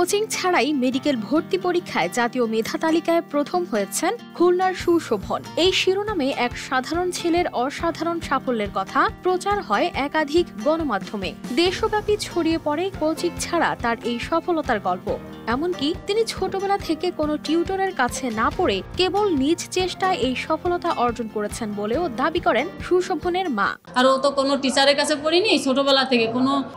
Coaching ছাড়াই medical ভর্তি পরীক্ষায় জাতীয় মেধা তালিকায় প্রথম হয়েছেন খুলনার সুশোভন। এই শিরোনামে এক সাধারণ ছেলের অসাধারণ সাফল্যের কথা প্রচার হয় একাধিক গণমাধ্যমে। দেশব্যাপী ছড়িয়ে পড়ে কোচিং ছাড়া তার এই সফলতার গল্প। এমনকি তিনি ছোটবেলা থেকে কোনো টিউটরের কাছে না পড়ে কেবল নিজ চেষ্টায় এই সফলতা অর্জন করেছেন বলেও দাবি করেন সুশোভনের মা। আর ও তো কোনো টিচারের কাছে পড়িনি, ছোটবেলা থেকে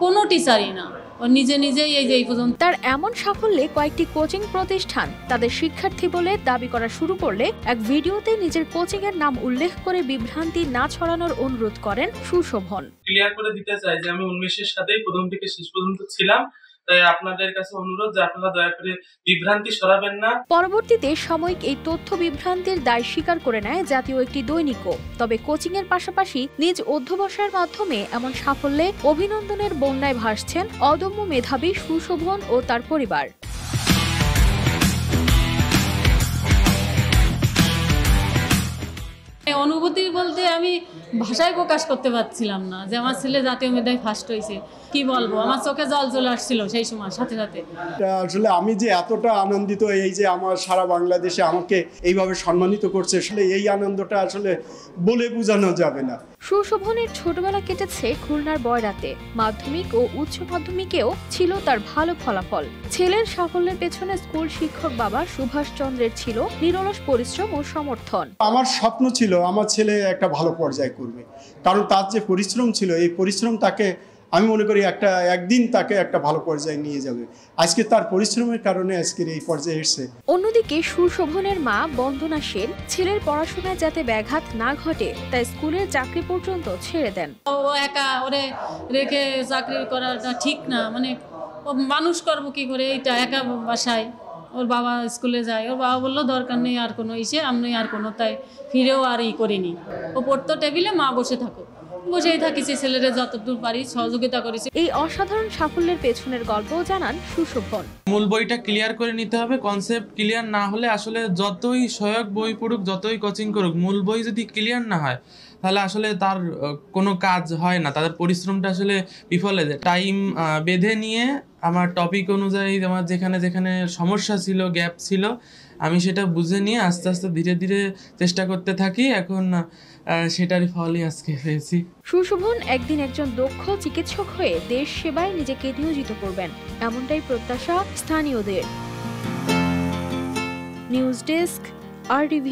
কোনো টিচারই না, ও নিজেই এই পর্যন্ত। তার এমন সাফল্যে কয়েকটি কোচিং প্রতিষ্ঠান তাদের শিক্ষার্থী বলে দাবি করা শুরু করলে এক ভিডিওতে নিজের কোচিং এর নাম উল্লেখ করে বিভ্রান্তি না ছড়ানোর অনুরোধ করেন সুশোভন। ক্লিয়ার করে দিতে চাই যে আমি উন্মেষের সাথেই প্রথম থেকে শেষ পর্যন্ত ছিলাম, তাই আপনাদের কাছে অনুরোধ যে আপনারা দয়া করে বিভ্রান্তি ছড়াবেন না। পরবর্তীতে সাময়িক এই তথ্য বিভ্রান্তির দায় স্বীকার করে নেয় জাতীয় একটি দৈনিকও। তবে কোচিং এর পাশাপাশি নিজ অধ্যবসায়ের মাধ্যমে এমন সাফল্যে অভিনন্দনের বন্যায় ভাসছেন অদম্য মেধাবী সুশোভন ও তার পরিবার। অনুভূতি বলতে আমি ভাষায় প্রকাশ করতে পারছিলাম না যে আমার ছেলে জাতীয় মেধায় ফার্স্ট হয়েছে। কি বলবো, আমার চোখে জল চলে আসছিল সেই সময় সাথে সাথে। আসলে আমি যে এতটা আনন্দিত, এই যে আমার সারা বাংলাদেশে আমাকে এইভাবে সম্মানিত করছে, আসলে এই আনন্দটা আসলে বলে বোঝানো যাবে না। সুশোভনের ছোটবেলা কেটেছে খুলনার বয়রাতে। মাধ্যমিক ও উচ্চ মাধ্যমিকেও ছিল তার ভালো ফলাফল। ছেলের সাফল্যের পেছনে স্কুল শিক্ষক বাবা সুভাষ চন্দ্রের ছিল নিরলস পরিশ্রম ও সমর্থন। আমার স্বপ্ন ছিল আমার ছেলে একটা ভালো পর্যায়ে করবে, কারণ তার যে পরিশ্রম ছিল, এই পরিশ্রম তাকে, আমি মনে করি একদিন তাকে একটা ভালো পর্যায়ে নিয়ে যাবে। আজকে তার পরিশ্রমের কারণে আজকের এই পর্যায়ে এসেছে। অন্যদিকে সুশোভনের মা বন্দনা সেন ছেলের পড়াশোনায় যাতে ব্যাঘাত না ঘটে তাই স্কুলের চাকরি পর্যন্ত ছেড়ে দেন। ও একা ওরে রেখে চাকরি করাটা ঠিক না, মানে ও মানুষ করবো কি করে, এইটা একা বাসায়। ওর বাবা স্কুলে যায়, ওর বাবা বললো দরকার নেই আর কোনো আমি আর কোনো, তাই ফিরেও আর করিনি। ও পড়তো টেবিলে, মা বসে থাকো, বসেই থাকিছি, ছেলেরা যতদূর পারি সহযোগিতা করেছি। এই অসাধারণ সাফল্যের পেছনের গল্প জানান সুশোভন। মূল বইটা ক্লিয়ার করে নিতে হবে। কনসেপ্ট ক্লিয়ার না হলে আসলে যতই সহায়ক বই পড়ুক, যতই কোচিং করুক, মূল বই যদি ক্লিয়ার না হয় তাহলে আসলে তার কোনো কাজ হয় না, তাদের পরিশ্রমটা আসলে বিফলে যায়। টাইম বেঁধে নিয়ে আমার টপিক অনুযায়ী আমার যেখানে যেখানে সমস্যা ছিল, গ্যাপ ছিল, আমি সেটা বুঝে নিয়ে আস্তে আস্তে ধীরে ধীরে চেষ্টা করতে থাকি। এখন সেটারই ফলই আজকে পেয়েছি। সুশোভন একদিন একজন দক্ষ চিকিৎসক হয়ে দেশ সেবায় নিজেকে নিয়োজিত করবেন, এমনটাই প্রত্যাশা স্থানীয়দের। News desk, RTV।